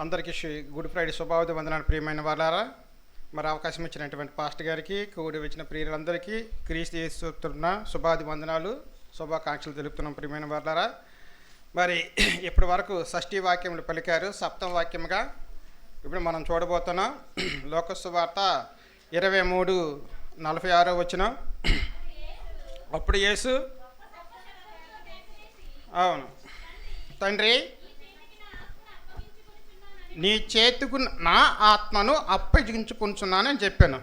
అందరికీ good Friday శుభావధి వందనాలు ప్రియమైన వాళ్ళారా. మరి అవకాశం ఇచ్చినటువంటి పాస్టర్ గారికి, కూడి వచ్చిన ప్రియులందరికీ క్రీస్తు యేసుతున్న శుభాది వందనాలు, శుభాకాంక్షలు తెలుపుతున్నాం ప్రియమైన వాళ్ళారా. మరి ఇప్పటి వరకు షష్ఠీ వాక్యములు పలికారు. సప్తమ వాక్యముగా ఇప్పుడు మనం చూడబోతున్నాం లోకసు వార్త 23:46 వచనం. అప్పుడు యేసు, అవును తండ్రి, నీ చేతికి నా ఆత్మను అప్పగించుకుంటున్నానని చెప్పాను.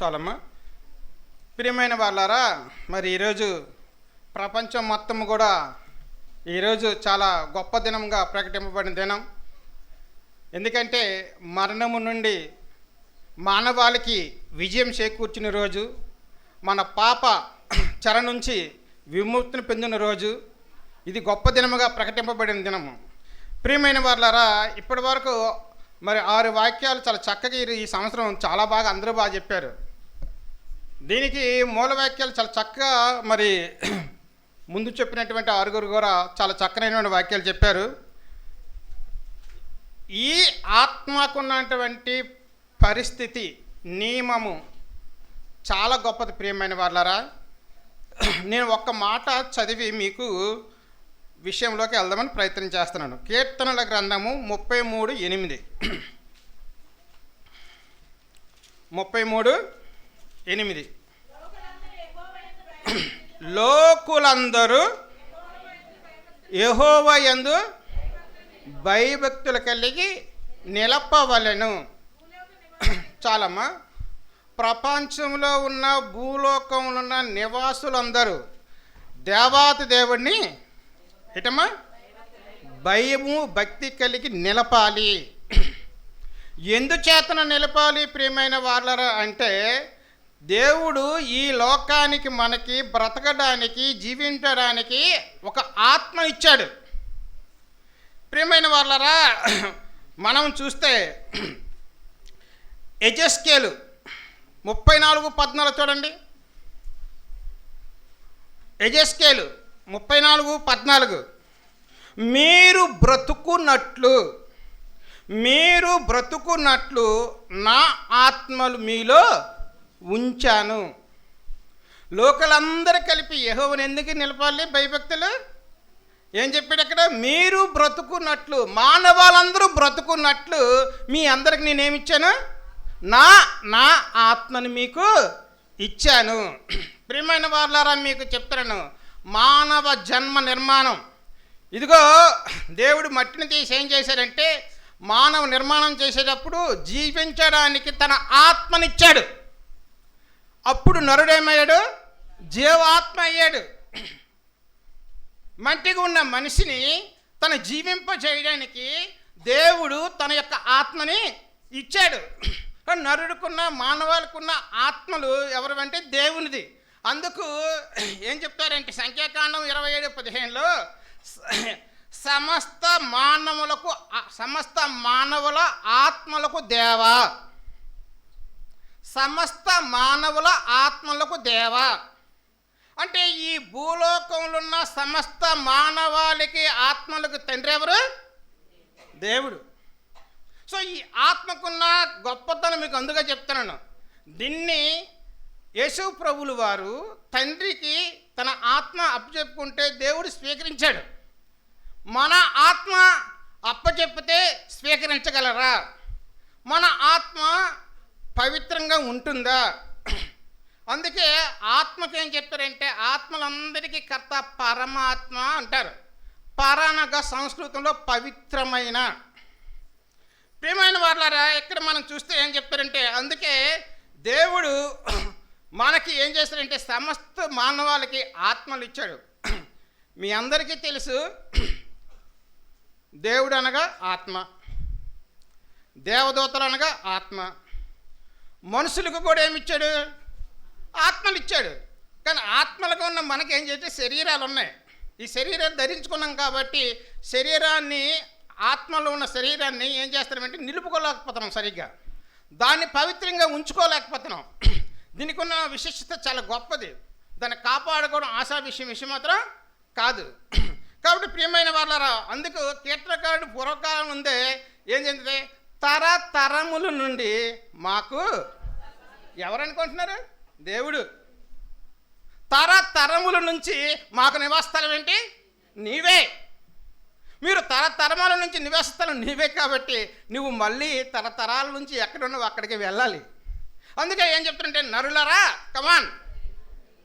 చాలమ్మా ప్రియమైన వాళ్ళారా. మరి ఈరోజు ప్రపంచం మొత్తం కూడా ఈరోజు చాలా గొప్ప దినంగా ప్రకటింపబడిన దినం. ఎందుకంటే మరణము నుండి మానవాళికి విజయం చేకూర్చిన రోజు, మన పాప చెర నుంచి విముక్తిని పొందిన రోజు. ఇది గొప్ప దినముగా ప్రకటింపబడిన దినము. ప్రియమైన వాళ్ళారా, ఇప్పటి వరకు మరి 6 వాక్యాలు చాలా చక్కగా ఈ సంవత్సరం చాలా బాగా అందరూ బాగా చెప్పారు. దీనికి మూల వాక్యాలు చాలా చక్కగా మరి ముందు చెప్పినటువంటి 6 కూడా చాలా చక్కనైన వాక్యాలు చెప్పారు. ఈ ఆత్మకున్నటువంటి పరిస్థితి, నియమము చాలా గొప్పది ప్రియమైన వాళ్ళారా. నేను ఒక్క మాట చదివి మీకు విషయంలోకి వెళ్దామని ప్రయత్నం చేస్తున్నాను. కీర్తనల గ్రంథము 33:8. 33:8. లోకులందరూ యెహోవా యందు భయభక్తులు కలిగి నిలపవలెను. చాలమ్మా. ప్రపంచంలో ఉన్న భూలోకంలో ఉన్న నివాసులందరూ దేవాతి దేవుడిని ఏటమ్మా భయము భక్తి కలిగి నిలపాలి. ఎందుచేతన నిలపాలి ప్రియమైన వాళ్ళరా అంటే, దేవుడు ఈ లోకానికి మనకి బ్రతకడానికి, జీవించడానికి ఒక ఆత్మ ఇచ్చాడు. ప్రియమైన వాళ్ళరా, మనం చూస్తే యెహెజ్కేలు 34:14 చూడండి. యెహెజ్కేలు 34:14. మీరు బ్రతుకున్నట్లు నా ఆత్మలు మీలో ఉంచాను. లోకలందరూ కలిపి యెహోవాను ఎందుకు నిలపాలి? భయభక్తులు. ఏం చెప్పాడు అక్కడ? మీరు బ్రతుకున్నట్లు, మానవాళ్ళందరూ బ్రతుకున్నట్లు మీ అందరికి నేనేమిచ్చాను? నా ఆత్మని మీకు ఇచ్చాను. ప్రియమైన వాళ్ళారా, మీకు చెప్తాను, మానవ జన్మ నిర్మాణం. ఇదిగో దేవుడు మట్టిని తీసి ఏం చేశాడంటే, మానవ నిర్మాణం చేసేటప్పుడు జీవించడానికి తన ఆత్మనిచ్చాడు. అప్పుడు నరుడేమయ్యాడు? జీవాత్మ అయ్యాడు. మట్టిగా ఉన్న మనిషిని తన జీవింపజేయడానికి దేవుడు తన యొక్క ఆత్మని ఇచ్చాడు. నరుడుకున్న మానవాళికున్న ఆత్మలు ఎవరివంటే దేవునిది. అందుకు ఏం చెప్తారంటే సంఖ్యాకాండం 27:15లో సమస్త మానవుల ఆత్మలకు దేవా, సమస్త మానవుల ఆత్మలకు దేవా అంటే ఈ భూలోకంలో ఉన్న సమస్త మానవాళికి ఆత్మలకు తండ్రి ఎవరు? దేవుడు. సో ఈ ఆత్మకున్న గొప్పతనం మీకు అందుగా చెప్తున్నాను. దీన్ని యేసు ప్రభువుల వారు తండ్రికి తన ఆత్మ అప్పచెప్పుకుంటే దేవుడు స్వీకరించాడు. మన ఆత్మ అప్పచెప్పితే స్వీకరించగలరా? మన ఆత్మ పవిత్రంగా ఉంటుందా? అందుకే ఆత్మకి ఏం చెప్పారంటే, ఆత్మలందరికీ కర్త పరమాత్మ అంటారు. పరనగా సంస్కృతంలో పవిత్రమైన. ప్రియమైన వాళ్ళారా, ఇక్కడ మనం చూస్తే ఏం చెప్పారంటే, అందుకే దేవుడు మనకి ఏం చేస్తాడంటే సమస్త మానవాళికి ఆత్మలు ఇచ్చాడు. మీ అందరికీ తెలుసు, దేవుడు అనగా ఆత్మ, దేవదూతలు అనగా ఆత్మ, మనుషులకు కూడా ఏమిచ్చాడు? ఆత్మలు ఇచ్చాడు. కానీ ఆత్మలుగా ఉన్న మనకేం చేస్తే శరీరాలు ఉన్నాయి. ఈ శరీరాలు ధరించుకున్నాం కాబట్టి శరీరాన్ని, ఆత్మలో ఉన్న శరీరాన్ని ఏం చేస్తామంటే నిలుపుకోలేకపోతున్నాం, సరిగ్గా దాన్ని పవిత్రంగా ఉంచుకోలేకపోతున్నాం. దీనికి ఉన్న విశిష్టత చాలా గొప్పది. దాన్ని కాపాడుకోవడం ఆశా విషయం మాత్రం కాదు. కాబట్టి ప్రియమైన వాళ్ళారా, అందుకు కీర్తనకారుడు పూర్వకాలం ఉందే ఏం చెందితే తరతరముల నుండి మాకు ఎవరనుకుంటున్నారు? దేవుడు. తరతరముల నుంచి మాకు నివాసస్థలం ఏంటి? నీవే. మీరు తరతరముల నుంచి నివాసస్థలం నీవే కాబట్టి నువ్వు మళ్ళీ తరతరాల నుంచి ఎక్కడున్నావు అక్కడికి వెళ్ళాలి. అందుకే ఏం చెప్తుంటే, నరులరా కమాన్,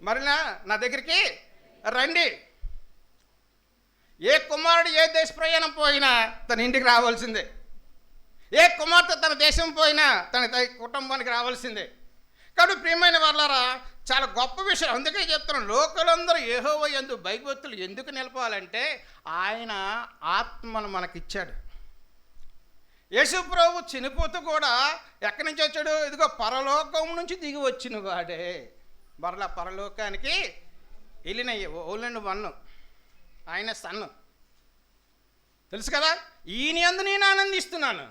మరలా నా దగ్గరికి రండి. ఏ కుమారుడు ఏ దేశ ప్రయాణం పోయినా తన ఇంటికి రావాల్సిందే. ఏ కుమార్తె తన దేశం పోయినా తన కుటుంబానికి రావాల్సిందే. కాబట్టి ప్రియమైన వాళ్ళారా, చాలా గొప్ప విషయం. అందుకే చెప్తున్నాను, లోకలందరూ యెహోవా యందు భయభక్తులు ఎందుకు నిలపాలంటే ఆయన ఆత్మను మనకిచ్చాడు. యేసు ప్రభు చనిపోతూ కూడా ఎక్కడి నుంచి వచ్చాడు? ఇదిగో పరలోకం నుంచి దిగి వచ్చిన వాడే. మరలా పరలోకానికి వెళ్ళిన ఓన్లీ వన్ ఆయన సన్ను. తెలుసు కదా, ఈయన యందు నేను ఆనందిస్తున్నాను.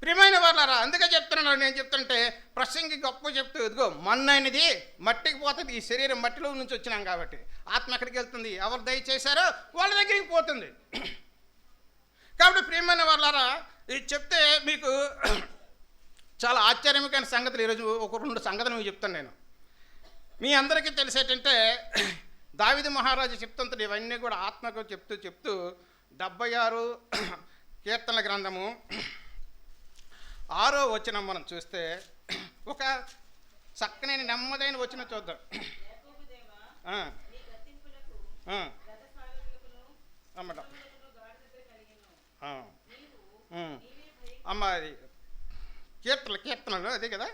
ప్రియమైన వాళ్ళారా, అందుకే చెప్తున్నాను. నేను చెప్తుంటే ప్రసంగి గొప్ప చెప్తూ, ఇదిగో మన్ను అనేది మట్టికి పోతుంది. ఈ శరీరం మట్టిలో నుంచి వచ్చినాం కాబట్టి ఆత్మ ఎక్కడికి వెళ్తుంది? ఎవరు దయచేశారో వాళ్ళ దగ్గరికి పోతుంది. కాబట్టి ప్రియమైన వాళ్ళారా, ఇది చెప్తే మీకు చాలా ఆశ్చర్యమైన సంగతులు ఈరోజు ఒక 2 సంగతులు మీకు చెప్తాను నేను. మీ అందరికీ తెలిసేటంటే దావీదు మహారాజు చెప్తుంటాడు. ఇవన్నీ కూడా ఆత్మకు చెప్తూ 76 కీర్తనల గ్రంథము 6వ వచనం మనం చూస్తే ఒక చక్కని నెమ్మదైన వచనం చూద్దాం. అమ్మట అమ్మ, అది కీర్తనలు అదే కదా.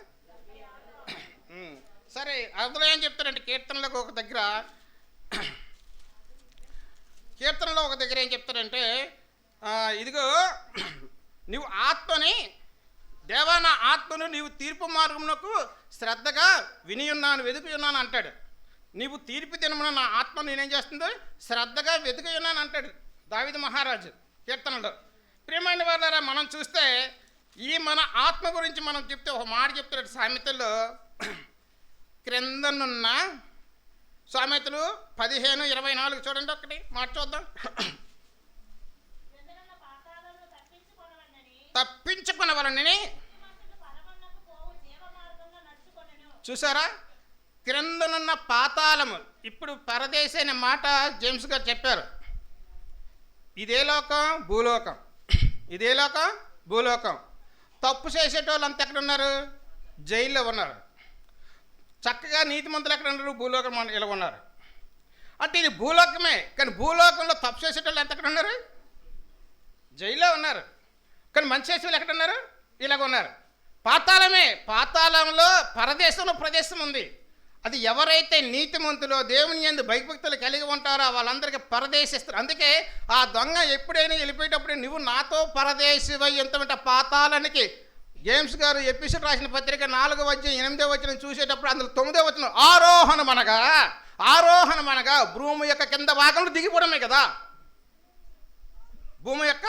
సరే, అందులో ఏం చెప్తారంటే కీర్తనలకు ఒక దగ్గర ఏం చెప్తారంటే, ఇదిగో నువ్వు ఆత్మని, దేవా నా ఆత్మను నీవు తీర్పు మార్గమునకు శ్రద్ధగా వినియున్నాను, వెతికి ఉన్నాను అంటాడు. నీవు తీర్పు దినమున నా ఆత్మ నేనేం చేస్తుందో శ్రద్ధగా వెతికి ఉన్నాను అంటాడు దావీదు మహారాజు కీర్తనలో. ప్రియమైన వాళ్ళారా, మనం చూస్తే ఈ మన ఆత్మ గురించి మనం చెప్తే ఒక మాట చెప్తాడు సామెతల్లో. క్రిందనున్న సామెతలు 15:24 చూడండి, ఒకటి మాట చూద్దాం. తప్పించుకున్నవాళ్ళని చూసారా, క్రిందనున్న పాతాళము. ఇప్పుడు పరదేశి అనే మాట జేమ్స్ గారు చెప్పారు. ఇదే లోకం భూలోకం, ఇదే లోకం భూలోకం. తప్పు చేసేటోళ్ళు అంతా ఎక్కడ ఉన్నారు? జైల్లో ఉన్నారు. చక్కగా నీతిమంతులు ఎక్కడ ఉన్నారు? భూలోకం ఇలా ఉన్నారు. అంటే ఇది భూలోకమే, కానీ భూలోకంలో తప్పు చేసేటోళ్ళు ఎంత ఎక్కడ ఉన్నారు? జైల్లో ఉన్నారు. కానీ మంచి చేసేవాళ్ళు ఎక్కడ ఉన్నారు? ఇలాగ ఉన్నారు. పాతాళమే, పాతాళంలో పరదేశంలో ప్రదేశం ఉంది. అది ఎవరైతే నీతిమంతులో దేవుని యందు భయభక్తులు కలిగి ఉంటారో వాళ్ళందరికీ పరదేశిస్తారు. అందుకే ఆ దొంగ ఎప్పుడైనా వెళ్ళిపోయేటప్పుడు నువ్వు నాతో పరదేశివై ఎంతమంటే పాతాళానికి జేమ్స్ గారు ఎపిసోడ్ రాసిన పత్రిక 4:8 చూసేటప్పుడు అందులో 9 ఆరోహణమనగా భూమి యొక్క కింద భాగంలో దిగిపోవడమే కదా. భూమి యొక్క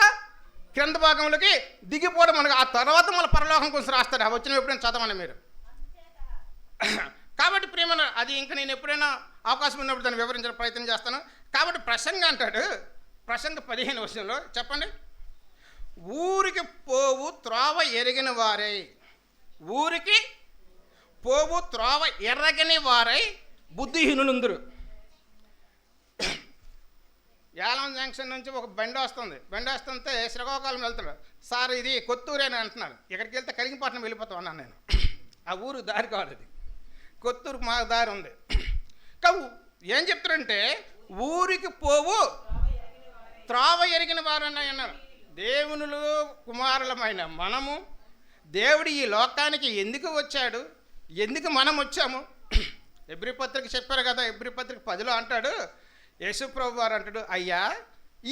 కింద భాగంలోకి దిగిపోవడం అనగా ఆ తర్వాత మళ్ళీ పరలోకం కోసం రాస్తారు. ఆ వచ్చిన ఎప్పుడైనా చదవండి మీరు. కాబట్టి ప్రియమైన, అది ఇంకా నేను ఎప్పుడైనా అవకాశం ఉన్నప్పుడు దాన్ని వివరించడం ప్రయత్నం చేస్తాను. కాబట్టి ప్రసంగ అంటాడు, ప్రసంగ 15 చెప్పండి. ఊరికి పోవు త్రోవ ఎరిగిన వారై, ఊరికి పోవు త్రోవ ఎరగని వారై బుద్ధిహీనులుందరు. యాలం జంక్షన్ నుంచి ఒక బండి వస్తుంటే శ్రీకాకుళం వెళ్తాడు. సార్ ఇది కొత్తూరు అని అంటున్నాడు. ఇక్కడికి వెళ్తే కరిగిపట్నం వెళ్ళిపోతాం అన్నాను నేను. ఆ ఊరు దారి కాదు, అది కొత్తూరుకు మా దారి ఉంది. కావు ఏం చెప్తారంటే ఊరికి పోవు త్రోవ ఎరిగిన వారని అన్నారు. దేవునులు కుమారులమైన మనము, దేవుడు ఈ లోకానికి ఎందుకు వచ్చాడు, ఎందుకు మనం వచ్చాము? ఎబ్రీ పత్రిక చెప్పారు కదా, ఎబ్రీ పత్రిక 10 అంటాడు, యేసు ప్రభు వారు అంటాడు, అయ్యా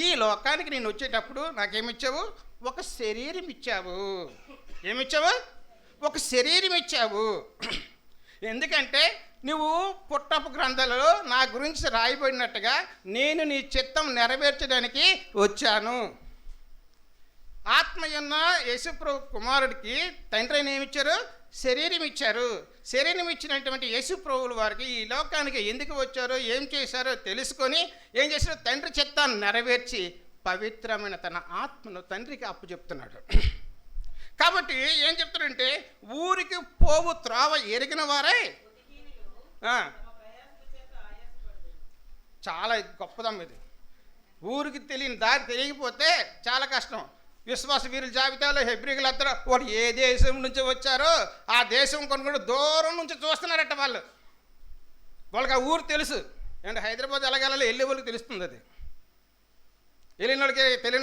ఈ లోకానికి నేను వచ్చేటప్పుడు నాకేమిచ్చావు? ఒక శరీరం ఇచ్చావు. ఏమిచ్చావు? ఒక శరీరం ఇచ్చావు. ఎందుకంటే నువ్వు పుట్టపు గ్రంథాలలో నా గురించి రాయబడినట్టుగా నేను నీ చిత్తం నెరవేర్చడానికి వచ్చాను. ఆత్మయున్న యేసుప్రభు కుమారుడికి తండ్రి ఏమిచ్చారు? శరీరం ఇచ్చారు. శరీరం ఇచ్చినటువంటి యేసు ప్రభువుల వారికి ఈ లోకానికి ఎందుకు వచ్చారో ఏం చేశారో తెలుసుకొని ఏం చేశారో తండ్రి చిత్తాన్ని నెరవేర్చి పవిత్రమైన తన ఆత్మను తండ్రికి అప్పచెప్తున్నాడు. కాబట్టి ఏం చెప్తారంటే ఊరికి పోవు త్రోవ ఎరిగిన వారే చాలా గొప్పదమ్మ ఇది. ఊరికి తెలియని దారి తెలియకపోతే చాలా కష్టం. విశ్వాస వీరుల జాబితాలో హెబ్రీలు అందరూ వాళ్ళు ఏ దేశం నుంచి వచ్చారో ఆ దేశం కొనుక్కుంటూ దూరం నుంచి చూస్తున్నారట. వాళ్ళకి ఆ ఊరు తెలుసు. ఏంటంటే హైదరాబాద్ ఎలాగెళ్ళాలి వెళ్ళే వాళ్ళకి తెలుస్తుంది. అది తెలియని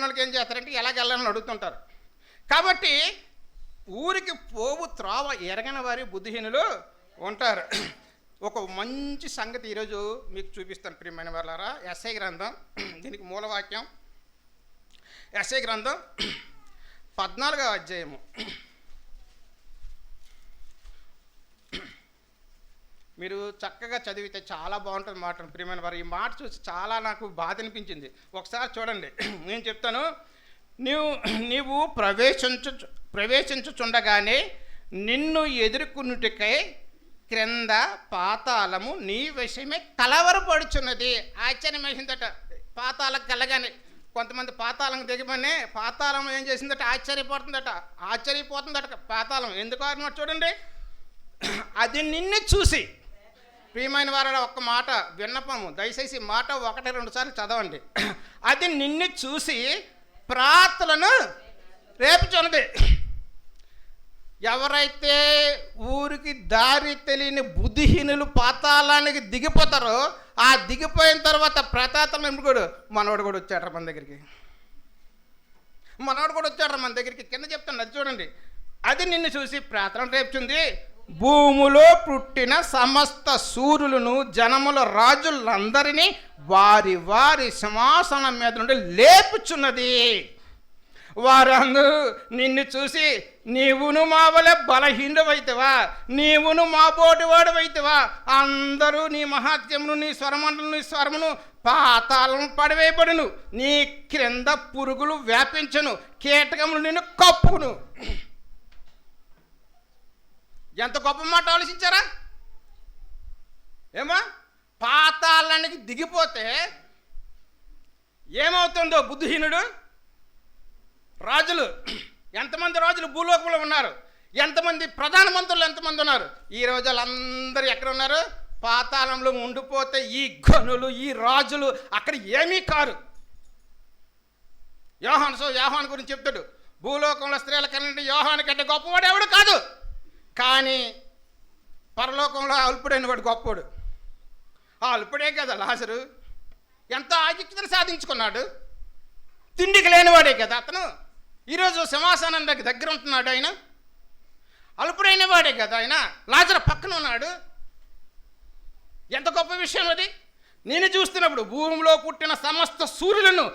వాళ్ళకి ఏం చేస్తారంటే ఎలాగెళ్ళాలని అడుగుతుంటారు. కాబట్టి ఊరికి పోవు త్రోవ ఎరగని వారి బుద్ధిహీనులు ఉంటారు. ఒక మంచి సంగతి ఈరోజు మీకు చూపిస్తాను ప్రియమైన వాళ్ళారా. యెషయా గ్రంథం, దీనికి మూలవాక్యం యెషయా గ్రంథం 14వ అధ్యాయము. మీరు చక్కగా చదివితే చాలా బాగుంటుంది మాట ప్రియమైన వారు. ఈ మాట చూసి చాలా నాకు బాధ అనిపించింది. ఒకసారి చూడండి, నేను చెప్తాను. నీవు ప్రవేశించుచుండగానే నిన్ను ఎదుర్కొనుటకై క్రింద పాతాళము నీ విషయమే కలవరపడుచున్నది. ఆశ్చర్యం వేసిందట. పాతాళకు వెళ్ళగానే కొంతమంది పాతాళం దిగమని పాతాళం ఏం చేసిందట, ఆశ్చర్యపోతుందట పాతాళం. ఎందుకు అన్నమాట చూడండి. అది నిన్ను చూసి, ప్రియమైన వారు ఒక్క మాట విన్నపము, దయచేసి మాట 1-2 సార్లు చదవండి. అది నిన్ను చూసి ప్రార్థనను రేపుచున్నది. ఎవరైతే ఊరికి దారి తెలియని బుద్ధిహీనులు పాతాళానికి దిగిపోతారో ఆ దిగిపోయిన తర్వాత ప్రతాతం కూడా మనవాడు కూడా వచ్చాడు మన దగ్గరికి. కింద చెప్తాను అది చూడండి. అది నిన్ను చూసి ప్రార్థన రేపుచుంది. భూమిలో పుట్టిన సమస్త సూర్యులను జనముల రాజులందరినీ వారి వారి సింహాసనం మీద నుండి లేపుచున్నది. వారందరూ నిన్ను చూసి నీవును మా వలె బలహీనుడవైతవా, నీవును మా బోటివాడువైతవా, అందరూ నీ మహాత్యమును నీ స్వరమును పాతాళం పడివేయబడును, నీ క్రింద పురుగులు వ్యాపించను, కీటకములు నిన్ను కప్పును. ఎంత గొప్ప మాట ఆలోచించారా? ఏమా పాతాళానికి దిగిపోతే ఏమవుతుందో బుద్ధిహీనుడు. రాజులు ఎంతమంది రాజులు భూలోకంలో ఉన్నారు, ఎంతమంది ప్రధానమంత్రులు ఎంతమంది ఉన్నారు. ఈ రోజు వాళ్ళందరూ ఎక్కడ ఉన్నారు? పాతాళంలో ఉండిపోతే ఈ గనులు ఈ రాజులు అక్కడ ఏమీ కారు. యోహాను గురించి చెప్తాడు, భూలోకంలో స్త్రీల కన్నా యోహాను కంటే గొప్పవాడు ఎవడు కాదు, కానీ పరలోకంలో అల్పుడైన వాడు గొప్పవాడు. ఆ అల్పుడే కదా లాజరు. ఎంత ఆధిక్యతను సాధించుకున్నాడు. తిండికి లేనివాడే కదా అతను. ఈరోజు సింహాసనం దగ్గర ఉంటున్నాడు ఆయన. అల్పుడైన వాడే కదా ఆయన. లాజరు పక్కన ఉన్నాడు. ఎంత గొప్ప విషయం అది. నేను చూస్తున్నప్పుడు భూమిలో పుట్టిన సమస్త సూర్యులను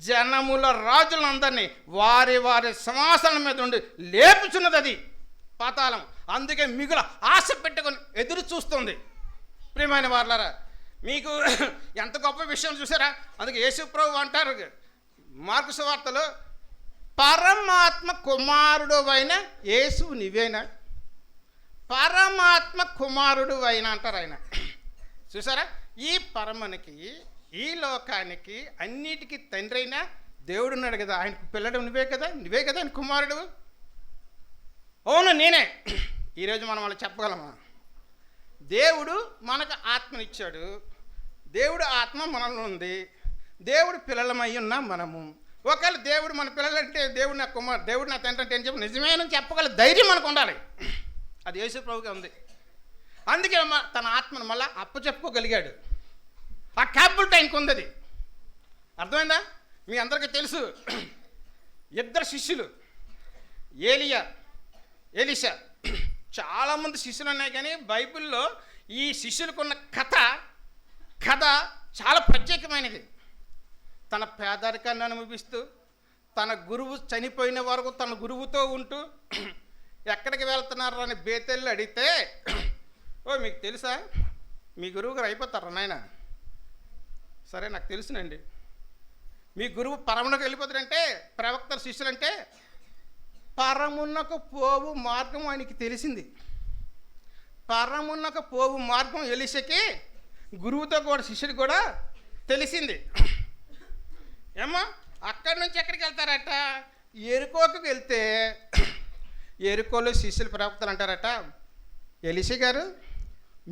జనముల రాజులందరినీ వారి వారి సింహాసనం మీద ఉండి లేపుచున్నది అది పాతాళం. అందుకే మిగుల ఆశ పెట్టుకొని ఎదురు చూస్తుంది. ప్రియమైన వారలారా, మీకు ఎంత గొప్ప విషయం చూసారా? అందుకే యేసు ప్రభువు అంటారు మార్కు సువార్తలో, పరమాత్మ కుమారుడు అయిన యేసు నీవేనా, పరమాత్మ కుమారుడు అయినా అంటారు ఆయన. చూసారా? ఈ పరమనికి ఈ లోకానికి అన్నిటికీ తండ్రి అయినా దేవుడు ఉన్నాడు కదా. ఆయనకు పిల్లడు నువ్వే కదా ఆయన కుమారుడు. అవును నేనే. ఈరోజు మనం వాళ్ళు చెప్పగలమా? దేవుడు మనకు ఆత్మనిచ్చాడు. దేవుడు ఆత్మ మనలో ఉంది. దేవుడు పిల్లలమై ఉన్నాం మనము. ఒకవేళ దేవుడు మన పిల్లలంటే దేవుడు నా కుమార్, దేవుడు నా తండ్రి అంటే ఏం చెప్పి నిజమేనని చెప్పగల ధైర్యం మనకు ఉండాలి. అది యేసు ప్రభువుగా ఉంది. అందుకే తన ఆత్మను మళ్ళీ అప్పచెప్పుకోగలిగాడు. ఆ క్యాపబిలిటీ ఆయనకు ఉంది. అది అర్థమైందా? మీ అందరికీ తెలుసు, 2 శిష్యులు ఎలీషా. చాలామంది శిష్యులు ఉన్నాయి, కానీ బైబిల్లో ఈ శిష్యులకున్న కథ చాలా ప్రత్యేకమైనది. తన పేదరికాన్ని అనుభవిస్తూ, తన గురువు చనిపోయిన వరకు తన గురువుతో ఉంటూ, ఎక్కడికి వెళ్తున్నారు అని బేతెల్లి అడిగితే, మీకు తెలుసా మీ గురువు గారు అయిపోతారా నాయన? సరే నాకు తెలుసునండి. మీ గురువు పరమునకు వెళ్ళిపోతారంటే, ప్రవక్త శిష్యులంటే పరమునకు పోవు మార్గం ఆయనకి తెలిసింది. పరమునకు పోవు మార్గం ఎలీషాకి గురువుతో కూడా శిష్యుడు కూడా తెలిసింది. ఏమో అక్కడి నుంచి ఎక్కడికి వెళ్తారట, ఎరుకోకు వెళ్తే ఎరుకోలో శిష్యులు ప్రవక్తలు అంటారట, ఎలీషా గారు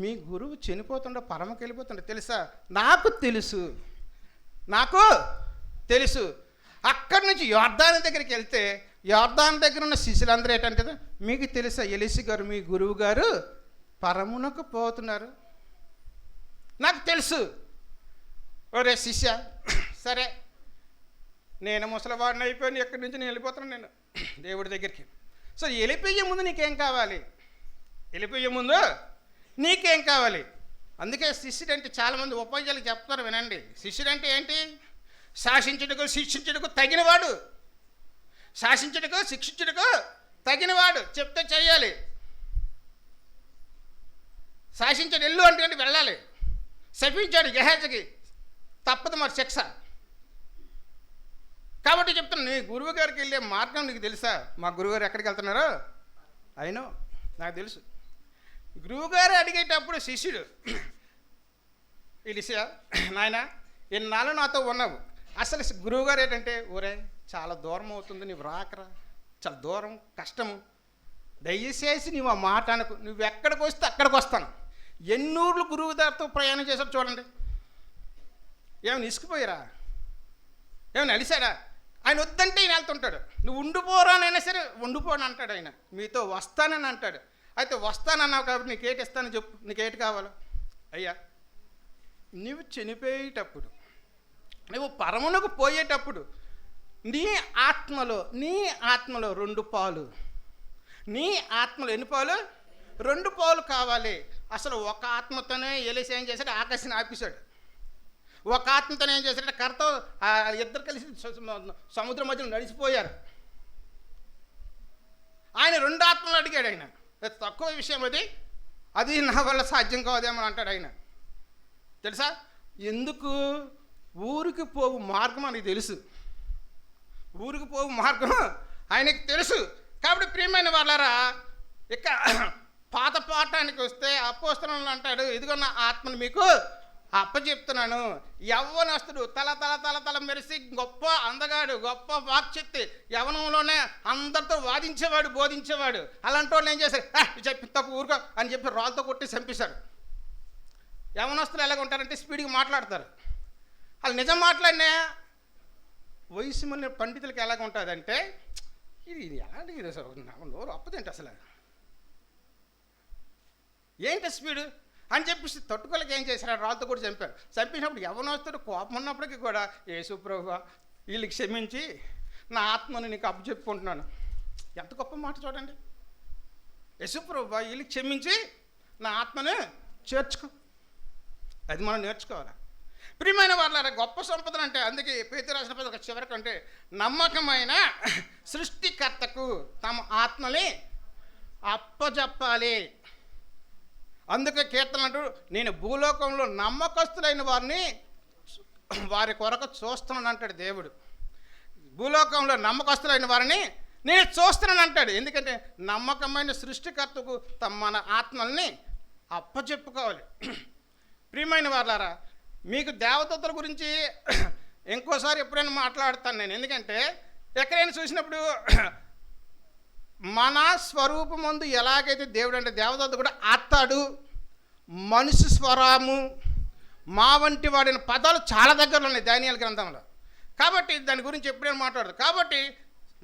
మీ గురువు చనిపోతుండ పరమకి వెళ్ళిపోతుండ తెలుసా? నాకు తెలుసు. అక్కడి నుంచి యోర్దాను దగ్గరికి వెళ్తే యోర్దాను దగ్గర ఉన్న శిష్యులందరూ ఏంటంటే, మీకు తెలుసా ఎలీషా గారు మీ గురువు గారు పరమునకు పోతున్నారు? నాకు తెలుసు. ఒరే శిష్య, సరే నేను ముసలివాడిని అయిపోయాను, ఎక్కడి నుంచి నేను వెళ్ళిపోతున్నాను నేను దేవుడి దగ్గరికి. సో వెళ్ళిపోయే ముందు నీకేం కావాలి? అందుకే శిష్యుడు అంటే చాలామంది ఉపాధ్యాయులు చెప్తారు, వినండి. శిష్యుడు అంటే ఏంటి? శాసించుటకు శిక్షించుటకు తగినవాడు, శాసించుటకు శిక్షించుటకు తగినవాడు, చెప్తే చెయ్యాలి. శాసించాడు వెళ్ళు అంటే వెళ్ళాలి, శపించాడు గెహాజకి తప్పదు మరి శిక్ష. కాబట్టి చెప్తాను, నీ గురువు గారికి వెళ్ళే మార్గం నీకు తెలుసా? మా గురువుగారు ఎక్కడికి వెళ్తున్నారో అయినో నాకు తెలుసు. గురువుగారు అడిగేటప్పుడు శిష్యుడు, ఎలీషా నాయన ఎన్నాళ్ళు నాతో ఉన్నావు, అసలు గురువుగారు ఏంటంటే, ఒరే చాలా దూరం అవుతుంది, నీవు రాకరా, చాలా దూరం కష్టము, దయచేసి నువ్వు ఆ మాట అనుకు, నువ్వు ఎక్కడికి వస్తే అక్కడికి వస్తాను. ఎన్నూర్లు గురువు గారితో ప్రయాణం చేశారు చూడండి. ఏమైనా ఇసుకుపోయారా? ఏమైనా అలిసాడా? ఆయన వద్దంటే ఈయన వెళ్తుంటాడు. నువ్వు ఉండిపోరానైనా సరే ఉండిపోను అంటాడు. ఆయన మీతో వస్తానని అంటాడు. అయితే వస్తానన్నావు కాబట్టి నీకేటి ఇస్తానని చెప్పు, నీకేటి కావాలో? అయ్యా నువ్వు చనిపోయేటప్పుడు, నువ్వు పరమునకు పోయేటప్పుడు నీ ఆత్మలో 2 పాలు, నీ ఆత్మలో ఎన్ని పాలు? 2 పాలు కావాలి. అసలు ఒక ఆత్మతోనే ఎలీషా ఏం చేశాడు? ఆకాశాన్ని ఆపేశాడు. ఒక ఆత్మతోనే ఏం చేశాడంటే కర్రతో ఇద్దరు కలిసి సముద్రం మధ్యలో నడిచిపోయారు. ఆయన 2 ఆత్మలు అడిగాడు. ఆయన తక్కువ విషయం అది నా వల్ల సాధ్యం కాదేమో అంటాడు. ఆయన తెలుసా ఎందుకు? ఊరికి పోవు మార్గం ఆయనకి తెలుసు. ఊరికి పోవు మార్గం ఆయనకి తెలుసు. కాబట్టి ప్రియమైన వాళ్ళారా, ఇక పాత పాఠానికి వస్తే అపోస్తలులు అంటాడు, ఇదిగో నా ఆత్మను మీకు అప్పచెప్తున్నాను. యవ్వనస్తుడు తల తల తల తల మెరిసి గొప్ప అందగాడు, గొప్ప వాక్శక్తి, యవనంలోనే అందరితో వాదించేవాడు, బోధించేవాడు. అలాంటి వాళ్ళు ఏం చేశారు? చెప్పి తప్పు ఊరుకో అని చెప్పి రాళ్ళతో కొట్టి చంపేశాడు. యవనస్తులు ఎలాగ ఉంటారంటే స్పీడ్గా మాట్లాడతారు. వాళ్ళు నిజం మాట్లాడినా వయసు మళ్ళీ పండితులకి ఎలాగ ఉంటుందంటే, ఇది ఎలాంటి నోరు అప్పదేంటి అసలు, ఏంటి స్పీడు అని చెప్పేసి తట్టుకోలేక ఏం చేశారు? రాళ్ళతో కూడా చంపారు. చంపినప్పుడు యవ్వనస్తుడు కోపం ఉన్నప్పటికీ కూడా, యేసు ప్రభువా వీళ్ళకి క్షమించి నా ఆత్మను నీకు అప్పచెప్పుకుంటున్నాను. ఎంత గొప్ప మాట చూడండి. యేసు ప్రభువా వీళ్ళకి క్షమించి నా ఆత్మను చేర్చుకో. అది మనం నేర్చుకోవాలి. ప్రియమైన వాళ్ళ గొప్ప సంపదలు అంటే, అందుకే పేతురు రాసిన పత్రిక చివరికి అంటే, నమ్మకమైన సృష్టికర్తకు తమ ఆత్మని అప్పజెప్పాలి. అందుకే కీర్తన అంటూ, నేను భూలోకంలో నమ్మకస్తులైన వారి కొరకు చూస్తున్నాను అంటాడు దేవుడు. భూలోకంలో నమ్మకస్తులైన వారిని నేను చూస్తున్నాను అంటాడు. ఎందుకంటే నమ్మకమైన సృష్టికర్తకు మన ఆత్మల్ని అప్పచెప్పుకోవాలి. ప్రియమైన వాళ్ళారా, మీకు దేవదూతల గురించి ఇంకోసారి ఎప్పుడైనా మాట్లాడతాను నేను. ఎందుకంటే ఎక్కడైనా చూసినప్పుడు మన స్వరూపమందు ఎలాగైతే దేవుడు అంటే దేవదూత కూడా ఆత్తాడు, మనిషి స్వరము, మా వంటి వాడిన పదాలు చాలా దగ్గరలో ఉన్నాయి దానియేలు గ్రంథంలో. కాబట్టి దాని గురించి ఎప్పుడైనా మాట్లాడదు. కాబట్టి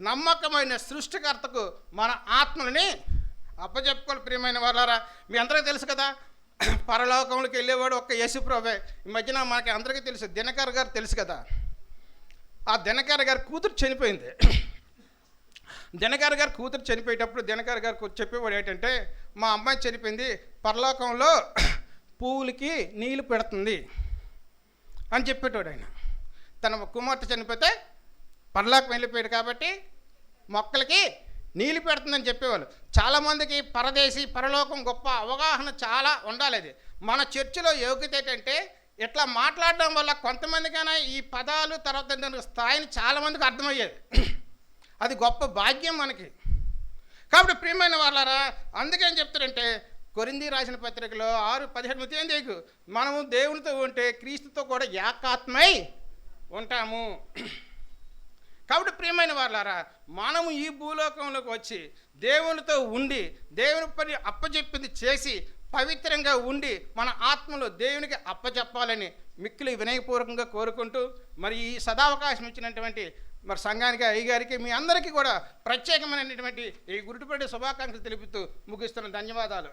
నమ్మకమైన సృష్టికర్తకు మన ఆత్మలని అప్పచెప్పుకోవాలి. ప్రియమైన వాళ్ళారా, మీ అందరికీ తెలుసు కదా, పరలోకంలోకి వెళ్ళేవాడు ఒక్క యేసు ప్రభువే. ఈ మధ్యన మనకి అందరికీ తెలుసు, దినకర్ గారు తెలుసు కదా. ఆ దినకర్ గారి కూతురు చనిపోయింది. దినకర్ గారు కూతురు చనిపోయేటప్పుడు దినకర్ గారు చెప్పేవాడు ఏంటంటే, మా అమ్మాయి చనిపోయింది, పరలోకంలో పువ్వులకి నీళ్ళు పెడుతుంది అని చెప్పేటోడు. ఆయన తన కుమార్తె చనిపోతే పరలోకం వెళ్ళిపోయాడు కాబట్టి మొక్కలకి నీళ్ళు పెడుతుందని చెప్పేవాళ్ళు. చాలామందికి పరదేశీ పరలోకం గొప్ప అవగాహన చాలా ఉండాలి. అది మన చర్చిలో యోగ్యత ఏంటంటే, ఇట్లా మాట్లాడడం వల్ల కొంతమందికైనా ఈ పదాలు తర్వాత స్థాయిని చాలామందికి అర్థమయ్యేది. అది గొప్ప భాగ్యం మనకి. కాబట్టి ప్రియమైన వాళ్ళారా, అందుకేం చెప్తారంటే, కొరింథీ రాసిన పత్రికలో 6:17 ఏం చేయకు, మనము దేవునితో ఉంటే క్రీస్తుతో కూడా ఏకాత్మై ఉంటాము. కాబట్టి ప్రియమైన వాళ్ళారా, మనము ఈ భూలోకంలోకి వచ్చి దేవునితో ఉండి దేవుని పని అప్పచెప్పింది చేసి పవిత్రంగా ఉండి మన ఆత్మలో దేవునికి అప్పచెప్పాలని మిక్కిలి వినయపూర్వకంగా కోరుకుంటూ, మరి ఈ సదావకాశం ఇచ్చినటువంటి మరి సంఘానికి, అయ్యగారికి, మీ అందరికీ కూడా ప్రత్యేకమైనటువంటి ఈ గురుటుపడి శుభాకాంక్షలు తెలుపుతూ ముగిస్తున్న. ధన్యవాదాలు.